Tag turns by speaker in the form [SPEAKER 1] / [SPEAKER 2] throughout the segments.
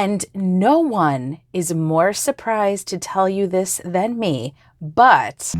[SPEAKER 1] And no one is more surprised to tell you this than me, but...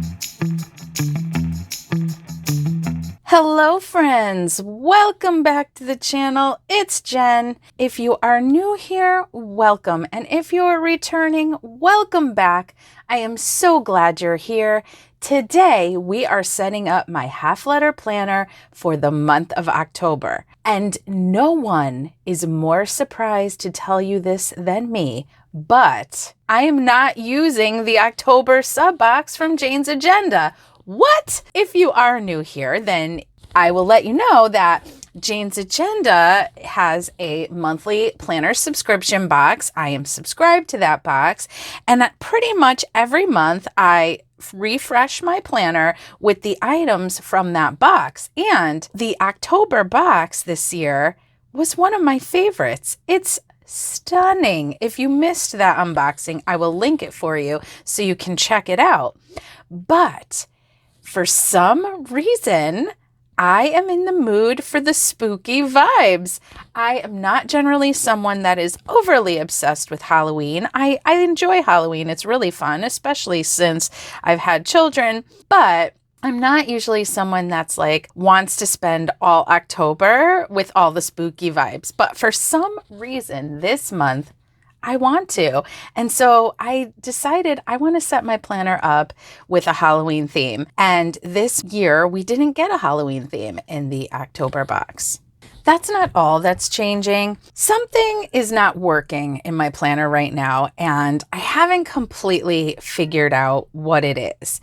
[SPEAKER 1] Hello friends, welcome back to the channel. It's Jen. If you are new here, welcome. And if you are returning, welcome back. I am so glad you're here. Today, we are setting up my half-letter planner for the month of October. And no one is more surprised to tell you this than me, but I am not using the October sub box from Jane's Agenda. What? If you are new here, then I will let you know that Jane's Agenda has a monthly planner subscription box. I am subscribed to that box, and pretty much every month I refresh my planner with the items from that box. And the October box this year was one of my favorites. It's stunning. If you missed that unboxing, I will link it for you so you can check it out. But for some reason, I am in the mood for the spooky vibes. I am not generally someone that is overly obsessed with Halloween. I enjoy Halloween. It's really fun, especially since I've had children, but I'm not usually someone that's like wants to spend all October with all the spooky vibes. But for some reason this month, I want to. And so I decided I want to set my planner up with a Halloween theme. And this year we didn't get a Halloween theme in the October box. That's not all that's changing. Something is not working in my planner right now, and I haven't completely figured out what it is.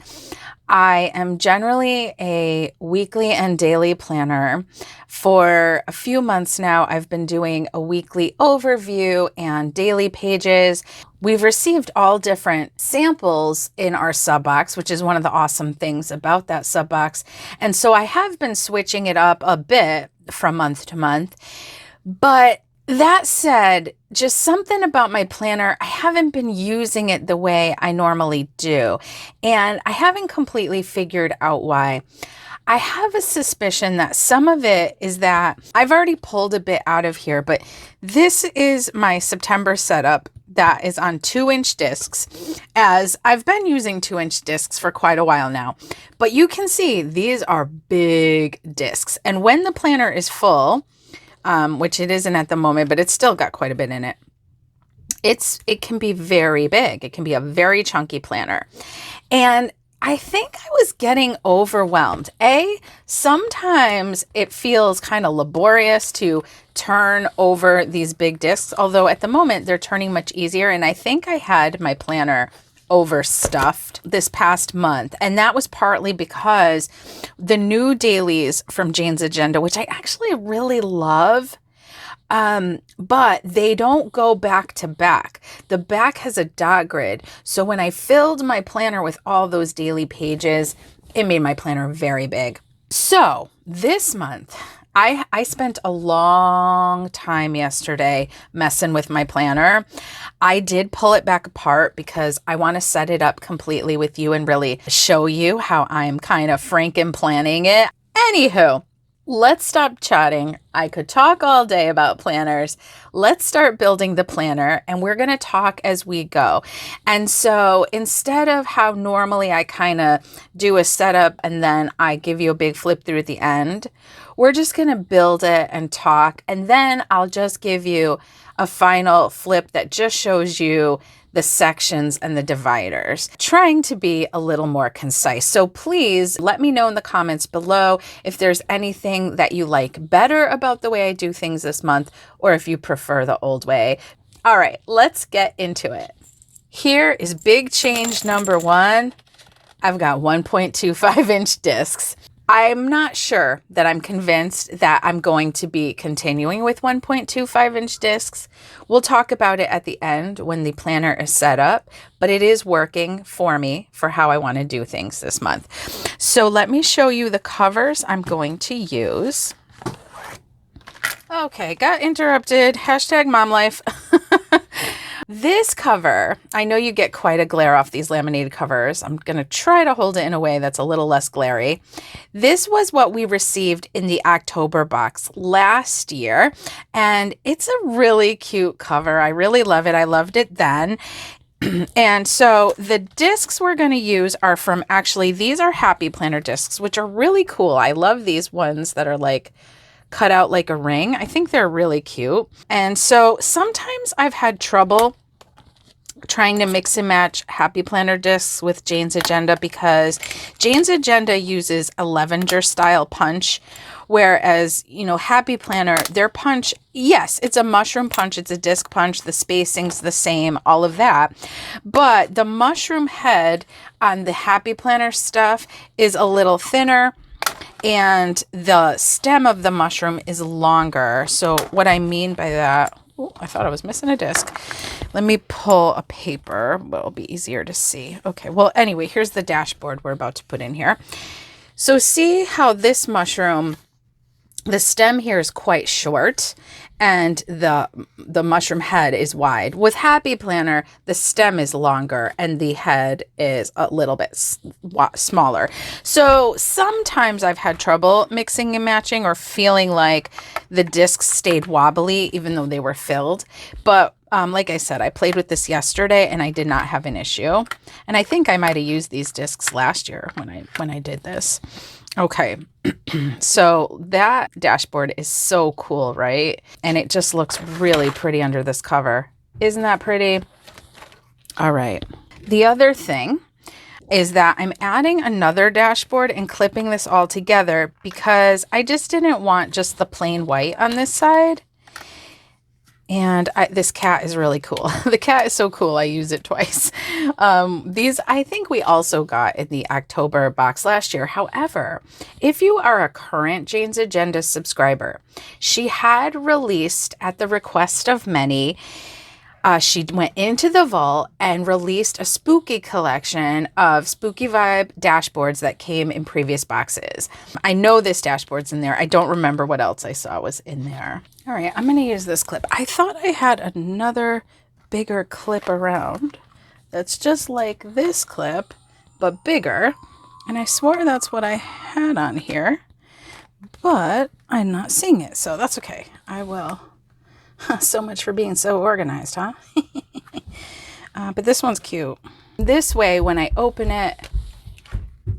[SPEAKER 1] I am generally a weekly and daily planner. For a few months now, I've been doing a weekly overview and daily pages. We've received all different samples in our sub box, which is one of the awesome things about that sub box. And so I have been switching it up a bit from month to month. But that said, just something about my planner, I haven't been using it the way I normally do. And I haven't completely figured out why. I have a suspicion that some of it is that I've already pulled a bit out of here, but this is my September setup that is on 2-inch discs, as I've been using 2-inch discs for quite a while now. But you can see these are big discs. And when the planner is full, which it isn't at the moment, but it's still got quite a bit in it, it can be very big. It can be a very chunky planner. And I think I was getting overwhelmed. Sometimes it feels kind of laborious to turn over these big discs, although at the moment they're turning much easier. And I think I had my planner overstuffed this past month. And that was partly because the new dailies from Jane's Agenda, which I actually really love, but they don't go back to back. The back has a dot grid. So when I filled my planner with all those daily pages, it made my planner very big. So this month, I spent a long time yesterday messing with my planner. I did pull it back apart because I want to set it up completely with you and really show you how I'm kind of franken planning it. Anywho, let's stop chatting. I could talk all day about planners. Let's start building the planner, and we're going to talk as we go. And so instead of how normally I kind of do a setup and then I give you a big flip through at the end, we're just going to build it and talk. And then I'll just give you a final flip that just shows you the sections and the dividers, trying to be a little more concise. So please let me know in the comments below if there's anything that you like better about the way I do things this month, or if you prefer the old way. All right, let's get into it. Here is big change number 1. I've got 1.25-inch discs. I'm not sure that I'm convinced that I'm going to be continuing with 1.25-inch discs. We'll talk about it at the end when the planner is set up, but it is working for me for how I want to do things this month. So let me show you the covers I'm going to use. Okay, got interrupted. Hashtag mom life. This cover, I know you get quite a glare off these laminated covers. I'm going to try to hold it in a way that's a little less glary. This was what we received in the October box last year, and it's a really cute cover. I really love it. I loved it then. And so the discs we're going to use are from, actually, these are Happy Planner discs, which are really cool. I love these ones that are like cut out like a ring. I think they're really cute. And so sometimes I've had trouble trying to mix and match Happy Planner discs with Jane's Agenda, because Jane's Agenda uses a Lavender style punch, whereas, you know, Happy Planner, their punch, yes, it's a mushroom punch, it's a disc punch, the spacing's the same, all of that. But the mushroom head on the Happy Planner stuff is a little thinner, and the stem of the mushroom is longer. So what I mean by that, oh, I thought I was missing a disc. Let me pull a paper, but it'll be easier to see. Okay, well, anyway, here's the dashboard we're about to put in here. So see how this mushroom, the stem here is quite short and the mushroom head is wide. With Happy Planner, the stem is longer and the head is a little bit smaller. So sometimes I've had trouble mixing and matching, or feeling like the discs stayed wobbly even though they were filled. But like I said, I played with this yesterday and I did not have an issue. And I think I might have used these discs last year when I did this. Okay, so that dashboard is so cool, right? And it just looks really pretty under this cover. Isn't that pretty? All right. The other thing is that I'm adding another dashboard and clipping this all together because I just didn't want just the plain white on this side. And this cat is really cool. The cat is so cool. I use it twice. These, I think we also got in the October box last year. However, if you are a current Jane's Agenda subscriber, she had released, at the request of many, she went into the vault and released a spooky collection of spooky vibe dashboards that came in previous boxes. I know this dashboard's in there. I don't remember what else I saw was in there. All right, I'm going to use this clip. I thought I had another bigger clip around that's just like this clip, but bigger. And I swore that's what I had on here, but I'm not seeing it, so that's okay. I will. So much for being so organized, huh? But this one's cute. This way, when I open it,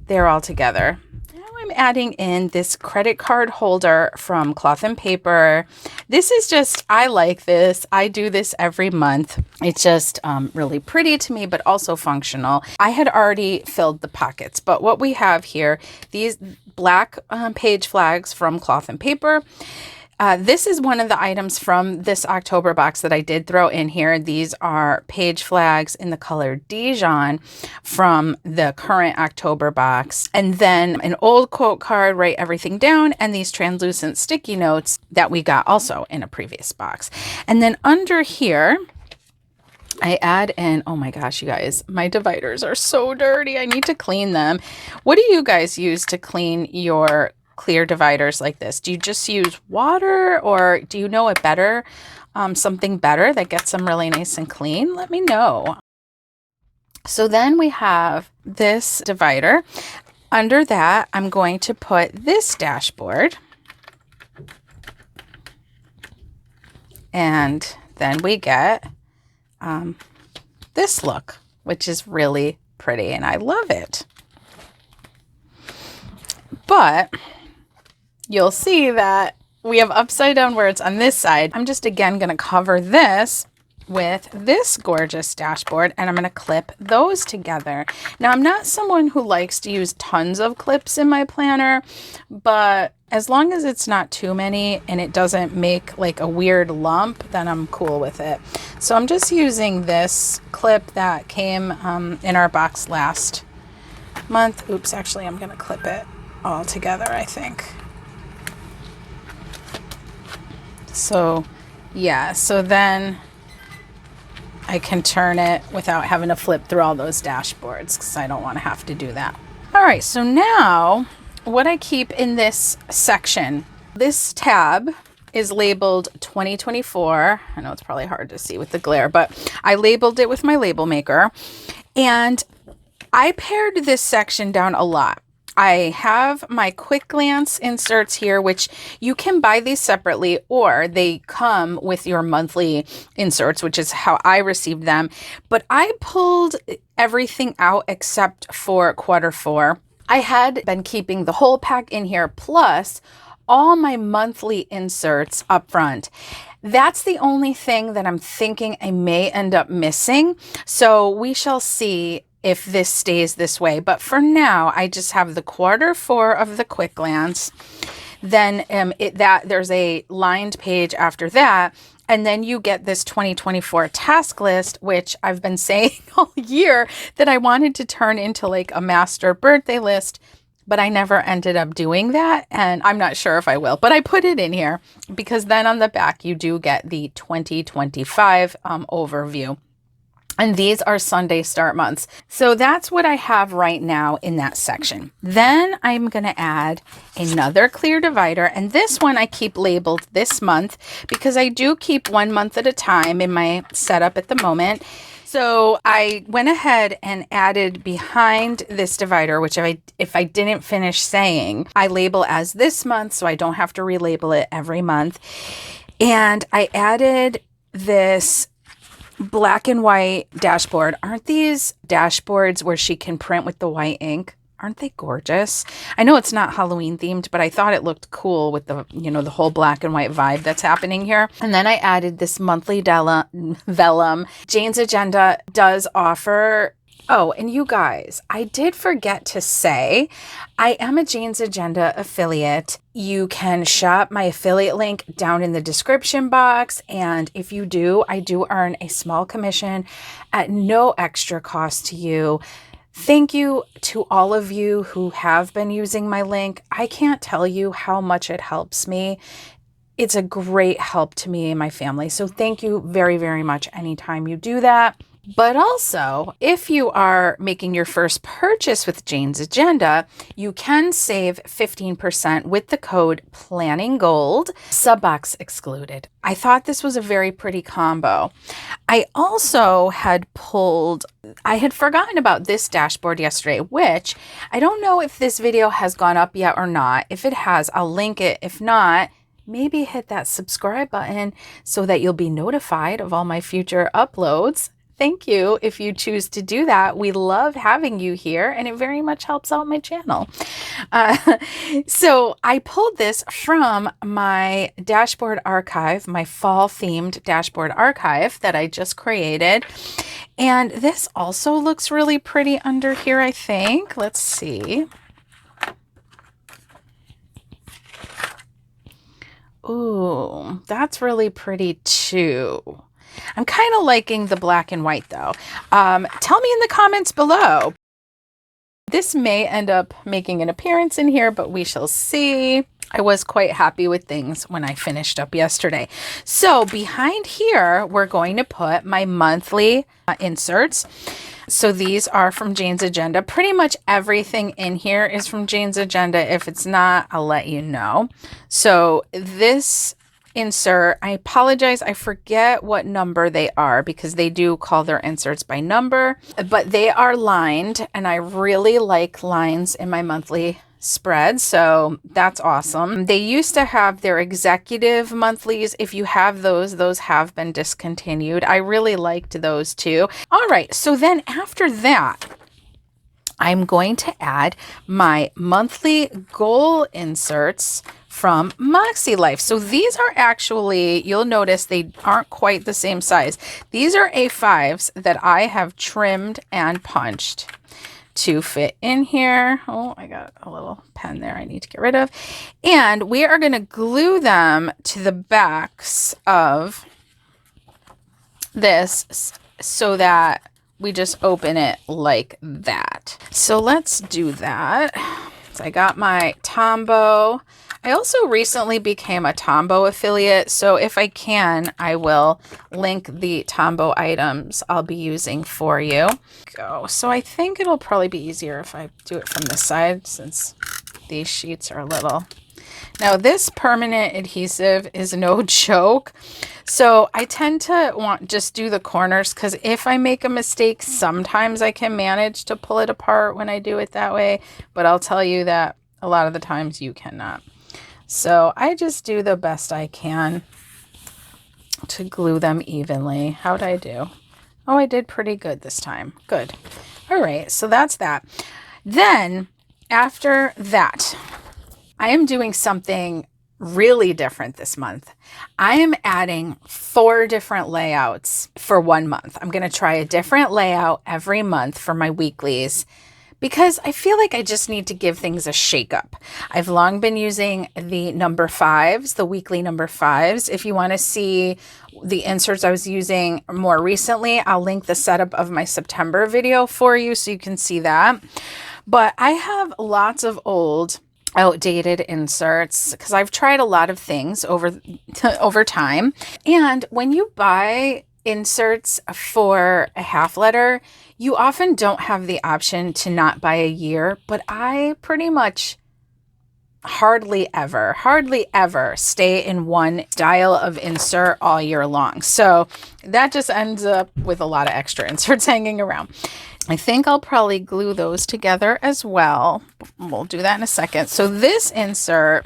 [SPEAKER 1] they're all together. Now I'm adding in this credit card holder from Cloth and Paper. This is just, I like this. I do this every month. It's just really pretty to me, but also functional. I had already filled the pockets, but what we have here, these black page flags from Cloth and Paper. This is one of the items from this October box that I did throw in here. These are page flags in the color Dijon from the current October box. And then an old quote card, write everything down, and these translucent sticky notes that we got also in a previous box. And then under here, I add in, oh my gosh, you guys, my dividers are so dirty. I need to clean them. What do you guys use to clean your clear dividers like this? Do you just use water, or do you know a better, something better that gets them really nice and clean? Let me know. So then we have this divider. Under that, I'm going to put this dashboard. And then we get this look, which is really pretty, and I love it. But you'll see that we have upside down where it's on this side. I'm just again going to cover this with this gorgeous dashboard, and I'm going to clip those together. Now, I'm not someone who likes to use tons of clips in my planner, but as long as it's not too many and it doesn't make like a weird lump, then I'm cool with it. So I'm just using this clip that came in our box last month. Oops, actually, I'm going to clip it all together, I think. So yeah, so then I can turn it without having to flip through all those dashboards, because I don't want to have to do that. All right, so now what I keep in this section, this tab is labeled 2024. I know it's probably hard to see with the glare, but I labeled it with my label maker. And I pared this section down a lot. I have my quick glance inserts here, which you can buy these separately, or they come with your monthly inserts, which is how I received them. But I pulled everything out except for Q4. I had been keeping the whole pack in here, plus all my monthly inserts up front. That's the only thing that I'm thinking I may end up missing. So we shall see if this stays this way. But for now, I just have the Q4 of the quick glance. Then there's a lined page after that. And then you get this 2024 task list, which I've been saying all year that I wanted to turn into like a master birthday list, but I never ended up doing that. And I'm not sure if I will, but I put it in here because then on the back, you do get the 2025 overview. And these are Sunday start months. So that's what I have right now in that section. Then I'm going to add another clear divider. And this one I keep labeled this month because I do keep 1 month at a time in my setup at the moment. So I went ahead and added behind this divider, which if I didn't finish saying, I label as this month, so I don't have to relabel it every month. And I added this black and white dashboard. Aren't these dashboards where she can print with the white ink? Aren't they gorgeous? I know it's not Halloween themed, but I thought it looked cool with the, the whole black and white vibe that's happening here. And then I added this monthly vellum. Jane's Agenda does offer. Oh, and you guys, I did forget to say, I am a Jane's Agenda affiliate. You can shop my affiliate link down in the description box. And if you do, I do earn a small commission at no extra cost to you. Thank you to all of you who have been using my link. I can't tell you how much it helps me. It's a great help to me and my family. So thank you very, very much anytime you do that. But also, if you are making your first purchase with Jane's Agenda, you can save 15% with the code planninggoaled, subbox excluded. I thought this was a very pretty combo. I also had forgotten about this dashboard yesterday, which I don't know if this video has gone up yet or not. If it has, I'll link it. If not, maybe hit that subscribe button so that you'll be notified of all my future uploads. Thank you if you choose to do that. We love having you here and it very much helps out my channel. So I pulled this from my dashboard archive, my fall themed dashboard archive that I just created. And this also looks really pretty under here, I think. Let's see. Ooh, that's really pretty too. I'm kind of liking the black and white though. Tell me in the comments below. This may end up making an appearance in here, but we shall see. I was quite happy with things when I finished up yesterday. So behind here, we're going to put my monthly inserts. So these are from Jane's Agenda. Pretty much everything in here is from Jane's Agenda. If it's not, I'll let you know. So this insert, I apologize, I forget what number they are because they do call their inserts by number, but they are lined and I really like lines in my monthly spread, so that's awesome. They used to have their executive monthlies. If you have those have been discontinued. I really liked those too. All right, so then after that, I'm going to add my monthly goal inserts from Moxie Life. So these are actually, you'll notice they aren't quite the same size. These are A5s that I have trimmed and punched to fit in here. Oh, I got a little pen there I need to get rid of. And we are going to glue them to the backs of this so that we just open it like that. So let's do that. So I got my Tombow. I also recently became a Tombow affiliate, so if I can, I will link the Tombow items I'll be using for you. So I think it'll probably be easier if I do it from this side since these sheets are a little Now this permanent adhesive is no joke. So I tend to want just do the corners because if I make a mistake, sometimes I can manage to pull it apart when I do it that way. But I'll tell you that a lot of the times you cannot. So I just do the best I can to glue them evenly. How'd I do? Oh, I did pretty good this time. Good. All right, so that's that. Then after that, I am doing something really different this month. I am adding 4 different layouts for 1 month. I'm going to try a different layout every month for my weeklies because I feel like I just need to give things a shakeup. I've long been using the number 5s, the weekly number 5s. If you want to see the inserts I was using more recently, I'll link the setup of my September video for you so you can see that. But I have lots of old outdated inserts because I've tried a lot of things over time. And when you buy inserts for a half letter, you often don't have the option to not buy a year, but I pretty much hardly ever stay in one style of insert all year long. So that just ends up with a lot of extra inserts hanging around. I think I'll probably glue those together as well. We'll do that in a second. So this insert,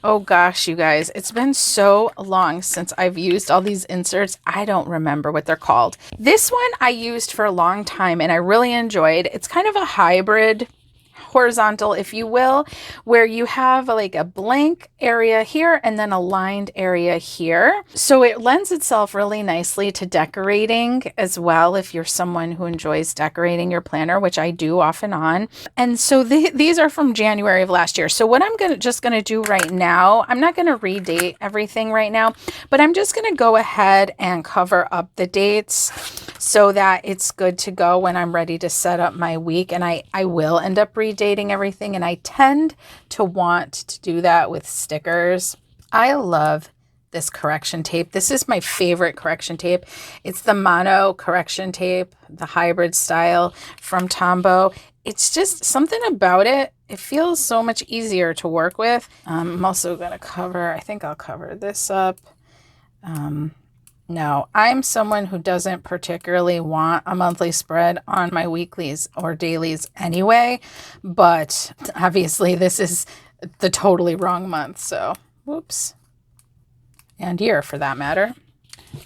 [SPEAKER 1] oh gosh, you guys, it's been so long since I've used all these inserts. I don't remember what they're called. This one I used for a long time and I really enjoyed. It's kind of a hybrid horizontal, if you will, where you have like a blank area here and then a lined area here. So it lends itself really nicely to decorating as well if you're someone who enjoys decorating your planner, which I do off and on. And so these are from January of last year. So what I'm just gonna do right now, I'm not gonna redate everything right now, but I'm just gonna go ahead and cover up the dates so that it's good to go when I'm ready to set up my week. And I will end up redating everything. And I tend to want to do that with stickers. I love this correction tape. This is my favorite correction tape. It's the mono correction tape, the hybrid style from Tombow. It's just something about it. It feels so much easier to work with. I'm also going to cover, I think I'll cover this up. No, I'm someone who doesn't particularly want a monthly spread on my weeklies or dailies anyway, but obviously this is the totally wrong month. So, whoops. And year for that matter.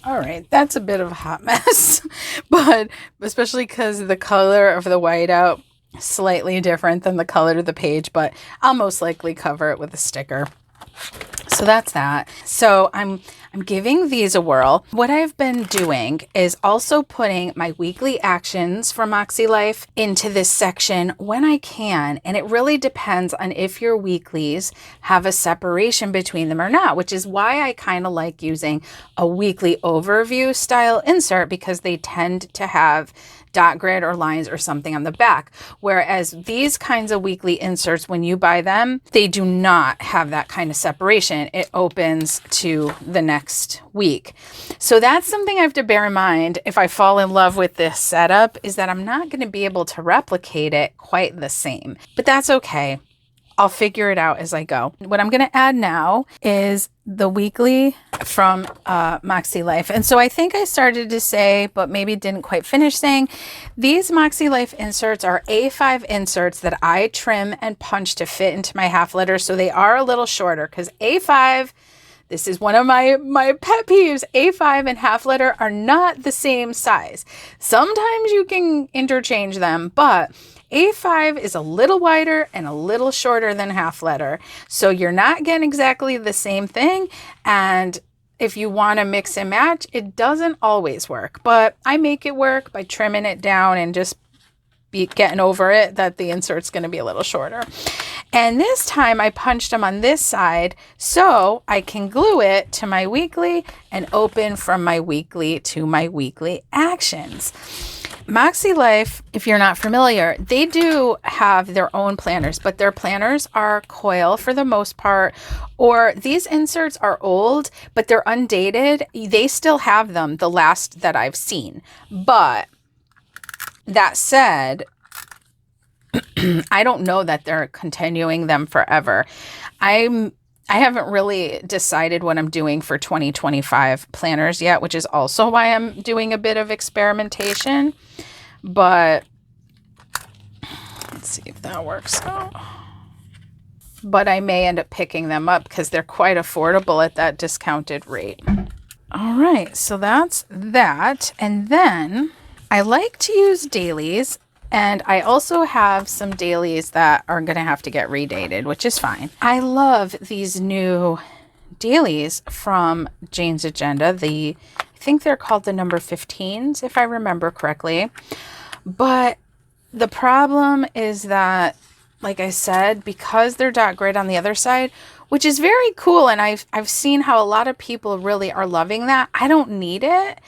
[SPEAKER 1] All right, that's a bit of a hot mess, but especially because the color of the whiteout is slightly different than the color of the page, but I'll most likely cover it with a sticker. So that's that. So I'm giving these a whirl. What I've been doing is also putting my weekly actions for Moxie Life into this section when I can. And it really depends on if your weeklies have a separation between them or not, which is why I kind of like using a weekly overview style insert because they tend to have dot grid or lines or something on the back. Whereas these kinds of weekly inserts, when you buy them, they do not have that kind of separation. It opens to the next week. So that's something I have to bear in mind if I fall in love with this setup, is that I'm not going to be able to replicate it quite the same. But that's okay. I'll figure it out as I go. What I'm going to add now is the weekly from Moxie Life. And so I think I started to say, but maybe didn't quite finish saying, these Moxie Life inserts are A5 inserts that I trim and punch to fit into my half letter. So they are a little shorter because A5, this is one of my pet peeves, A5 and half letter are not the same size. Sometimes you can interchange them, but A5 is a little wider and a little shorter than half letter. So you're not getting exactly the same thing. And if you want to mix and match, it doesn't always work. But I make it work by trimming it down and just getting over it that the insert's going to be a little shorter. And this time I punched them on this side so I can glue it to my weekly and open from my weekly to my weekly actions. Moxie Life, if you're not familiar, they do have their own planners, but their planners are coil for the most part, or these inserts are old, but they're undated. They still have them, the last that I've seen. But that said, I don't know that they're continuing them forever. I'm I haven't really decided what I'm doing for 2025 planners yet, which is also why I'm doing a bit of experimentation. But let's see if that works out. But I may end up picking them up because they're quite affordable at that discounted rate. All right, so that's that. And then I like to use dailies, and I also have some dailies that are going to have to get redated, which is fine. I love these new dailies from Jane's Agenda. I think they're called the number 15s, if I remember correctly. But the problem is that, like I said, because they're dot grid on the other side, which is very cool, and I've seen how a lot of people really are loving that. I don't need it,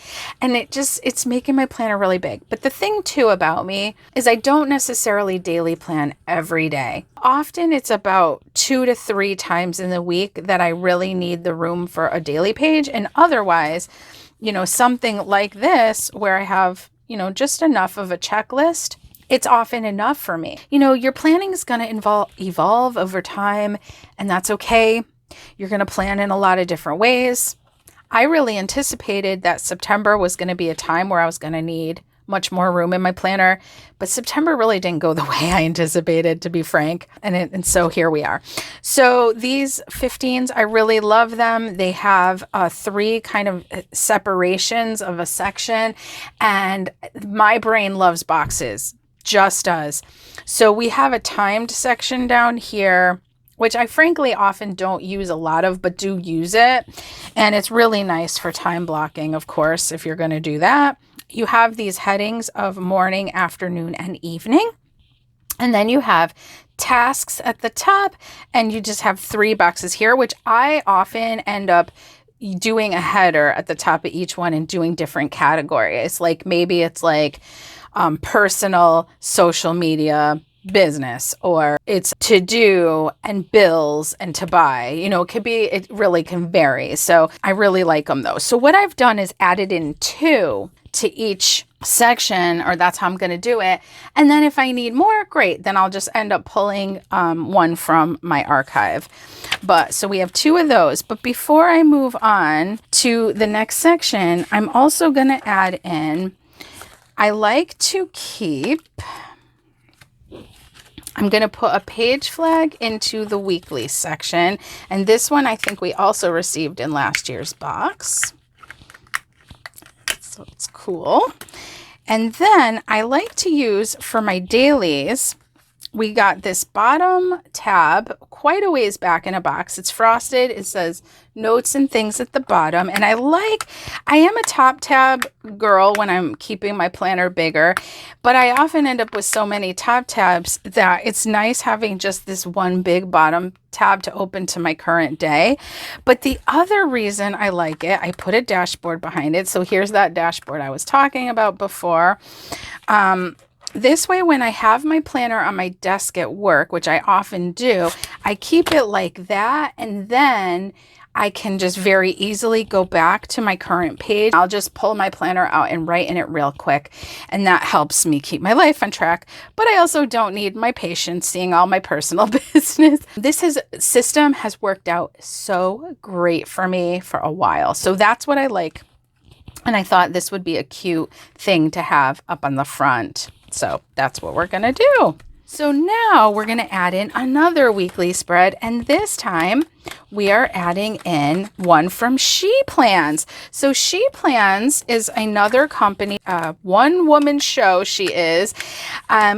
[SPEAKER 1] and it's making my planner really big. But the thing too about me is I don't necessarily daily plan every day. Often it's about 2 to 3 times in the week that I really need the room for a daily page, and otherwise, something like this where I have, just enough of a checklist, it's often enough for me. Your planning is going to evolve over time, and that's okay. You're going to plan in a lot of different ways. I really anticipated that September was going to be a time where I was going to need much more room in my planner, but September really didn't go the way I anticipated, to be frank. And so here we are. So these 15s, I really love them. They have 3 kind of separations of a section, and my brain loves boxes. Just does. So we have a timed section down here, which I frankly often don't use a lot of, but do use it. And it's really nice for time blocking, of course, if you're going to do that. You have these headings of morning, afternoon, and evening. And then you have tasks at the top, and you just have 3 boxes here, which I often end up doing a header at the top of each one and doing different categories. Like maybe it's like personal, social media, business, or it's to do and bills and to buy. It really can vary. So I really like them though. So what I've done is added in 2 to each section, or that's how I'm going to do it. And then if I need more, great. Then I'll just end up pulling one from my archive. So we have 2 of those. But before I move on to the next section, I'm also going to add in, I'm going to put a page flag into the weekly section. And this one I think we also received in last year's box. So it's cool. And then I like to use for my dailies, we got this bottom tab quite a ways back in a box. It's frosted. It says notes and things at the bottom. And I am a top tab girl when I'm keeping my planner bigger, but I often end up with so many top tabs that it's nice having just this one big bottom tab to open to my current day. But the other reason I like it, I put a dashboard behind it. So here's that dashboard I was talking about before. This way, when I have my planner on my desk at work, which I often do, I keep it like that, and then I can just very easily go back to my current page. I'll just pull my planner out and write in it real quick, and that helps me keep my life on track. But I also don't need my patients seeing all my personal business. This system has worked out so great for me for a while. So that's what I like. And I thought this would be a cute thing to have up on the front. So that's what we're going to do. So now we're going to add in another weekly spread, and this time we are adding in one from She Plans. So She Plans is another company, one-woman show she is.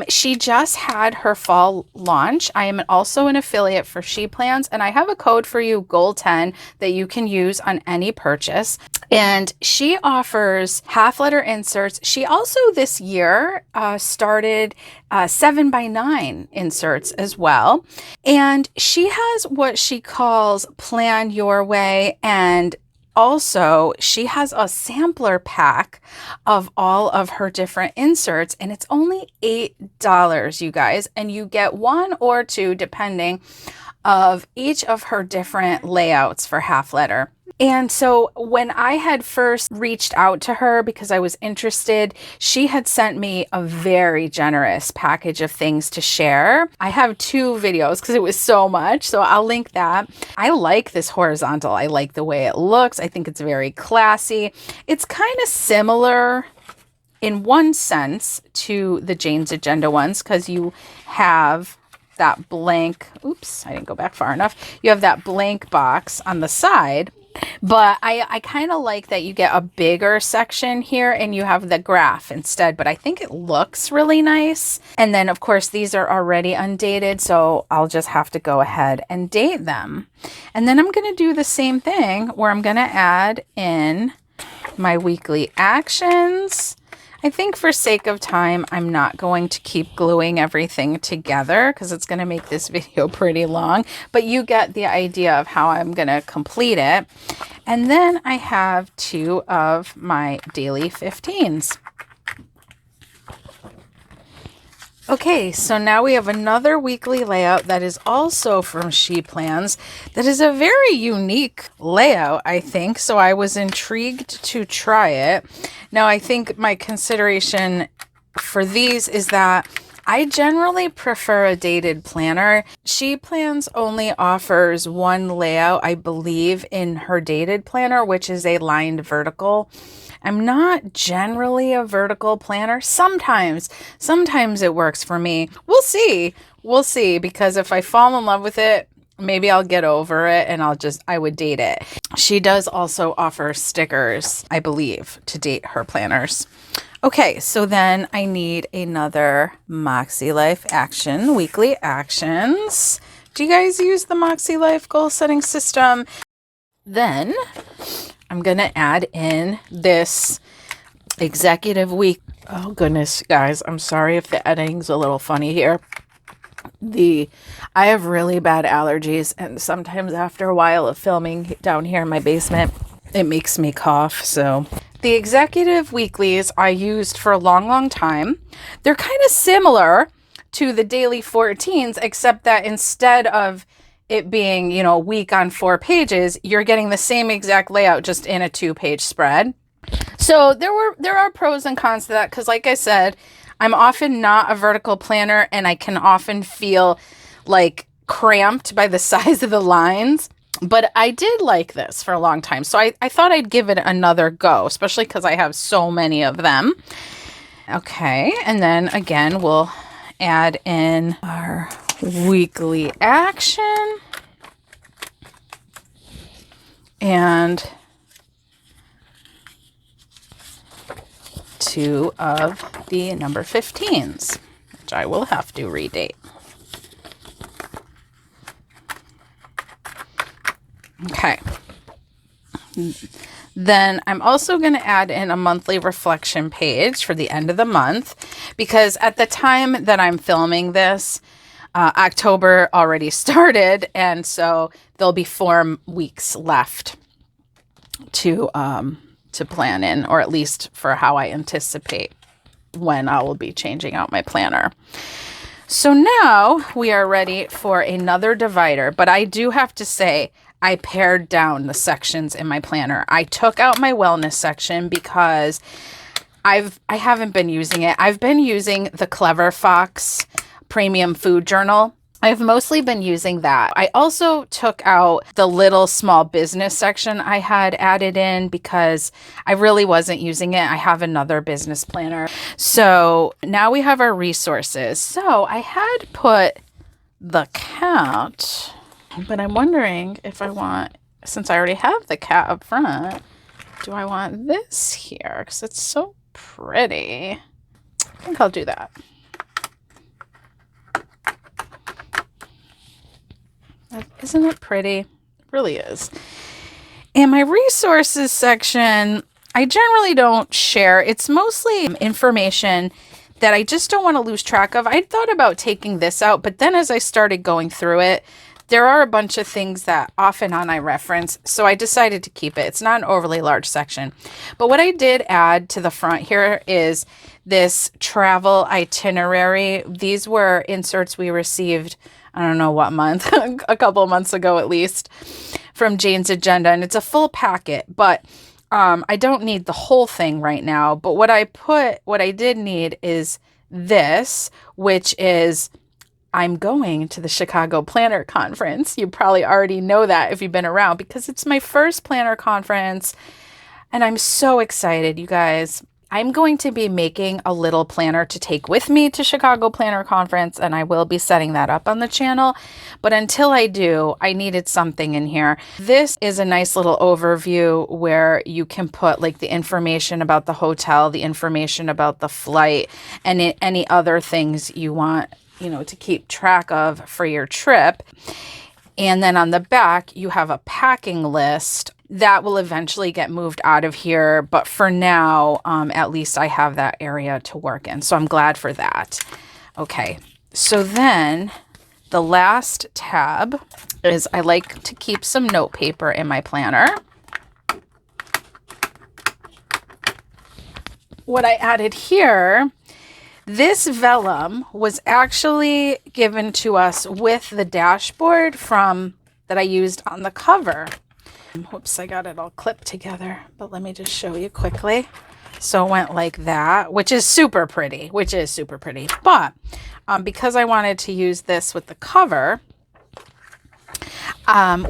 [SPEAKER 1] She just had her fall launch. I am also an affiliate for She Plans, and I have a code for you, Goal10, that you can use on any purchase. And she offers half-letter inserts. She also this year started 7x9 inserts as well. And she has what she calls Plan Your Way, and also she has a sampler pack of all of her different inserts, and it's only $8, you guys, and you get 1 or 2 depending of each of her different layouts for half letter. And so when I had first reached out to her because I was interested, she had sent me a very generous package of things to share. I have 2 videos because it was so much, so I'll link that. I like this horizontal. I like the way it looks. I think it's very classy. It's kind of similar in one sense to the Jane's Agenda ones because you have that blank, oops, I didn't go back far enough. You have that blank box on the side. But I kind of like that you get a bigger section here and you have the graph instead, but I think it looks really nice. And then of course these are already undated, so I'll just have to go ahead and date them. And then I'm going to do the same thing where I'm going to add in my weekly actions. I think for sake of time, I'm not going to keep gluing everything together because it's going to make this video pretty long, but you get the idea of how I'm going to complete it. And then I have 2 of my daily 15s. Okay, so now we have another weekly layout that is also from She Plans. That is a very unique layout, I think, so I was intrigued to try it. Now, I think my consideration for these is that I generally prefer a dated planner. She Plans only offers one layout, I believe, in her dated planner, which is a lined vertical. I'm not generally a vertical planner. Sometimes it works for me. We'll see, because if I fall in love with it, maybe I'll get over it and I would date it. She does also offer stickers, I believe, to date her planners. Okay, so then I need another Moxie Life action, weekly actions. Do you guys use the Moxie Life goal setting system? Then I'm going to add in this executive week. Oh goodness, guys, I'm sorry if the editing's a little funny here. I have really bad allergies, and sometimes after a while of filming down here in my basement, it makes me cough. So the executive weeklies I used for a long time. They're kind of similar to the daily 14s, except that instead of it being, a week on 4 pages, you're getting the same exact layout just in a 2-page spread. So there are pros and cons to that because, like I said, I'm often not a vertical planner and I can often feel like cramped by the size of the lines. But I did like this for a long time. So I thought I'd give it another go, especially because I have so many of them. Okay, and then again, we'll add in our weekly action and 2 of the number 15s, which I will have to redate. Okay. Then I'm also going to add in a monthly reflection page for the end of the month because at the time that I'm filming this, October already started, and so there'll be 4 weeks left to plan in, or at least for how I anticipate when I will be changing out my planner. So now we are ready for another divider, but I do have to say I pared down the sections in my planner. I took out my wellness section because I haven't been using it. I've been using the Clever Fox Premium Food Journal. I've mostly been using that. I also took out the little small business section I had added in because I really wasn't using it. I have another business planner. So now we have our resources. So I had put the cat, but I'm wondering if I want, since I already have the cat up front, do I want this here? Because it's so pretty. I think I'll do that. Isn't it pretty? It really is. And my resources section, I generally don't share. It's mostly information that I just don't want to lose track of. I thought about taking this out, but then as I started going through it, there are a bunch of things that off and on I reference, so I decided to keep it. It's not an overly large section. But what I did add to the front here is this travel itinerary. These were inserts we received I don't know what month, a couple of months ago at least, from Jane's Agenda. And it's a full packet, but I don't need the whole thing right now. But what I did need is this, which is, I'm going to the Chicago Planner Conference. You probably already know that if you've been around, because it's my first planner conference. And I'm so excited, you guys. I'm going to be making a little planner to take with me to Chicago Planner Conference, and I will be setting that up on the channel. But until I do, I needed something in here. This is a nice little overview where you can put like the information about the hotel, the information about the flight, and any other things you want, you know, to keep track of for your trip. And then on the back, you have a packing list that will eventually get moved out of here. But for now, at least I have that area to work in. So I'm glad for that. Okay, so then the last tab is I like to keep some note paper in my planner. What I added here, this vellum was actually given to us with the dashboard that I used on the cover. Whoops, I got it all clipped together, but let me just show you quickly. So it went like that, which is super pretty, But because I wanted to use this with the cover,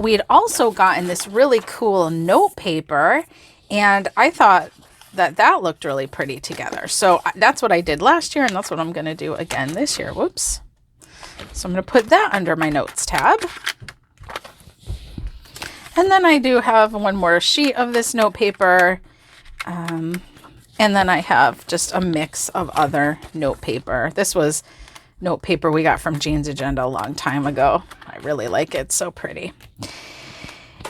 [SPEAKER 1] we had also gotten this really cool note paper, and I thought that looked really pretty together. So that's what I did last year, and that's what I'm going to do again this year. Whoops. So I'm going to put that under my notes tab. And then I do have one more sheet of this note paper. And then I have just a mix of other note paper. This was note paper we got from Jane's Agenda a long time ago. I really like it. So pretty.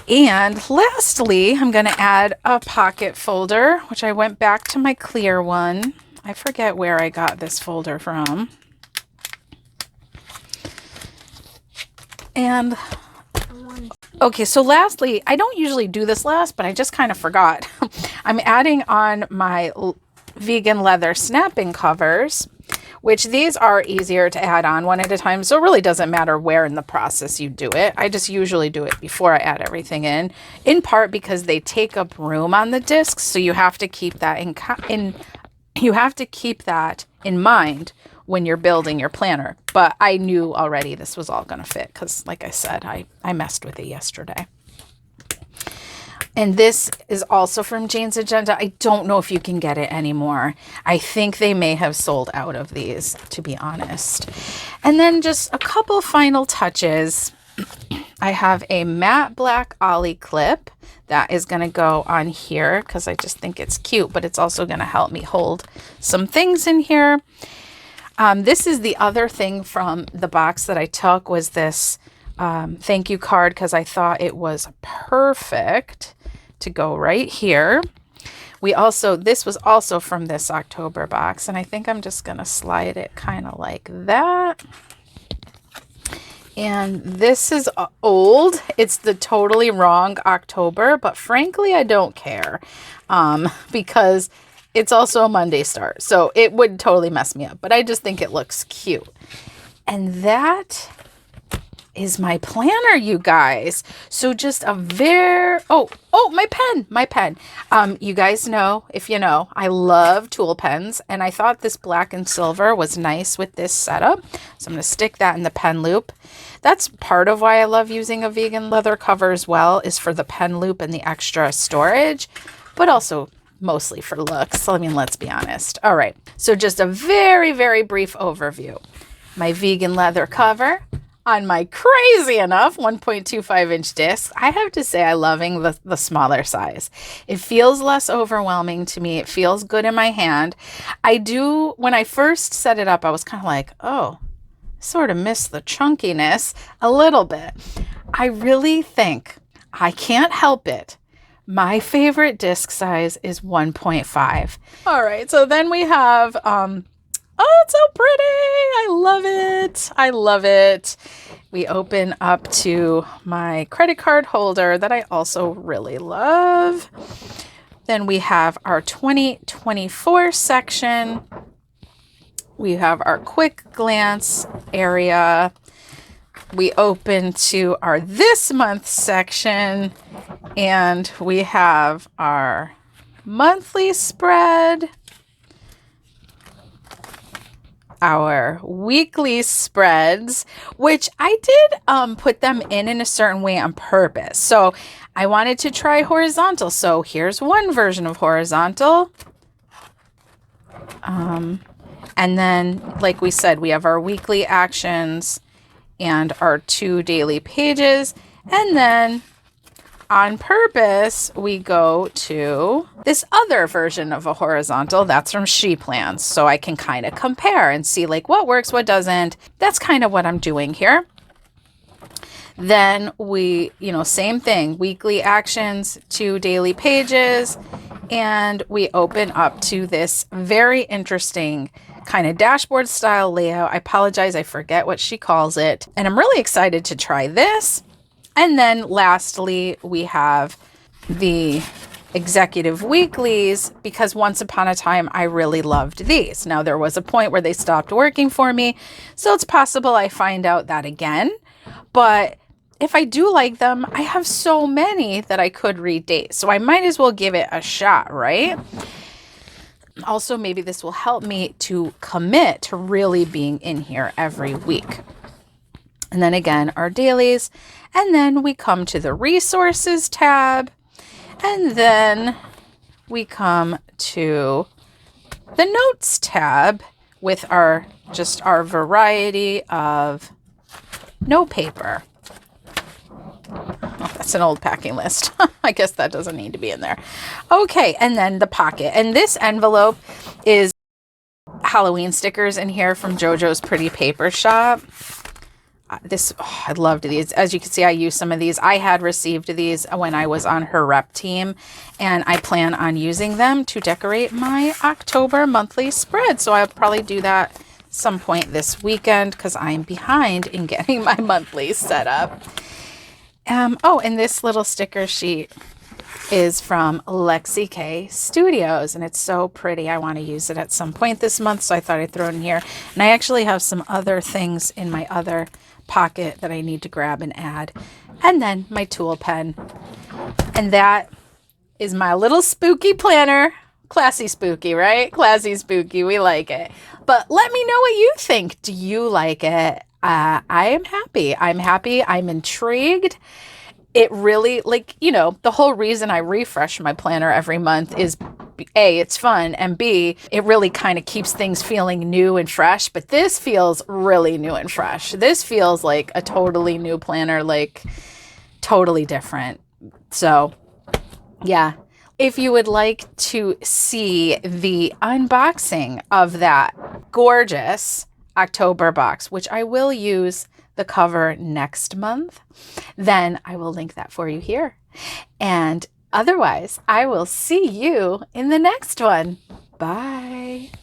[SPEAKER 1] And lastly, I'm going to add a pocket folder, which I went back to my clear one. I forget where I got this folder from. And okay, so lastly, I don't usually do this last, but I just kind of forgot. I'm adding on my vegan leather snapping covers, which these are easier to add on one at a time. So it really doesn't matter where in the process you do it. I just usually do it before I add everything in part because they take up room on the discs. So you have to keep that in mind when you're building your planner. But I knew already this was all going to fit because, like I said, I messed with it yesterday. And this is also from Jane's Agenda. I don't know if you can get it anymore. I think they may have sold out of these, to be honest. And then just a couple final touches. I have a matte black ollie clip that is going to go on here because I just think it's cute, but it's also going to help me hold some things in here. This is the other thing from the box that I took was this thank you card because I thought it was perfect to go right here. This was also from this October box, and I think I'm just going to slide it kind of like that. And this is old. It's the totally wrong October, but frankly, I don't care because it's also a Monday start, so it would totally mess me up, but I just think it looks cute. And that is my planner, you guys. So just a my pen. You guys know, if you know, I love tool pens, and I thought this black and silver was nice with this setup. So I'm going to stick that in the pen loop. That's part of why I love using a vegan leather cover as well, is for the pen loop and the extra storage, but also mostly for looks. I mean, let's be honest. All right. So just a very, very brief overview. My vegan leather cover on my crazy enough 1.25 inch disc. I have to say I'm loving the smaller size. It feels less overwhelming to me. It feels good in my hand. When I first set it up, I was kind of like, oh, sort of miss the chunkiness a little bit. I really think, I can't help it, my favorite disc size is 1.5. All right, so then we have, oh, it's so pretty. I love it. I love it. We open up to my credit card holder that I also really love. Then we have our 2024 section. We have our quick glance area. we open to our this month section, and we have our monthly spread, our weekly spreads, which I did put them in a certain way on purpose. So I wanted to try horizontal. So here's one version of horizontal. And then, like we said, we have our weekly actions and our 2 daily pages. And then on purpose, we go to this other version of a horizontal. That's from She Plans. So I can kind of compare and see like what works, what doesn't. That's kind of what I'm doing here. Then we, same thing, weekly actions, 2 daily pages, and we open up to this very interesting kind of dashboard style layout. I apologize, I forget what she calls it. And I'm really excited to try this. And then lastly, we have the executive weeklies, because once upon a time, I really loved these. Now, there was a point where they stopped working for me, so it's possible I find out that again. But if I do like them, I have so many that I could redate. So I might as well give it a shot, right? Also, maybe this will help me to commit to really being in here every week. And then again, our dailies. And then we come to the resources tab. And then we come to the notes tab with our variety of note paper. Oh, that's an old packing list. I guess that doesn't need to be in there. Okay, and then the pocket. And this envelope is Halloween stickers in here from JoJo's Pretty Paper Shop. I loved these. As you can see, I used some of these. I had received these when I was on her rep team, and I plan on using them to decorate my October monthly spread. So I'll probably do that some point this weekend because I'm behind in getting my monthly set up. And this little sticker sheet is from Lexi K Studios, and it's so pretty. I want to use it at some point this month, so I thought I'd throw it in here. And I actually have some other things in my other pocket that I need to grab and add. And then my tool pen. And that is my little spooky planner. Classy spooky, right? Classy spooky. We like it. But let me know what you think. Do you like it? I am happy. I'm intrigued. It really, the whole reason I refresh my planner every month is A, it's fun, and B, it really kind of keeps things feeling new and fresh. But this feels really new and fresh. This feels like a totally new planner, like totally different. So, yeah. If you would like to see the unboxing of that gorgeous October box, which I will use the cover next month, then I will link that for you here. And otherwise, I will see you in the next one. Bye.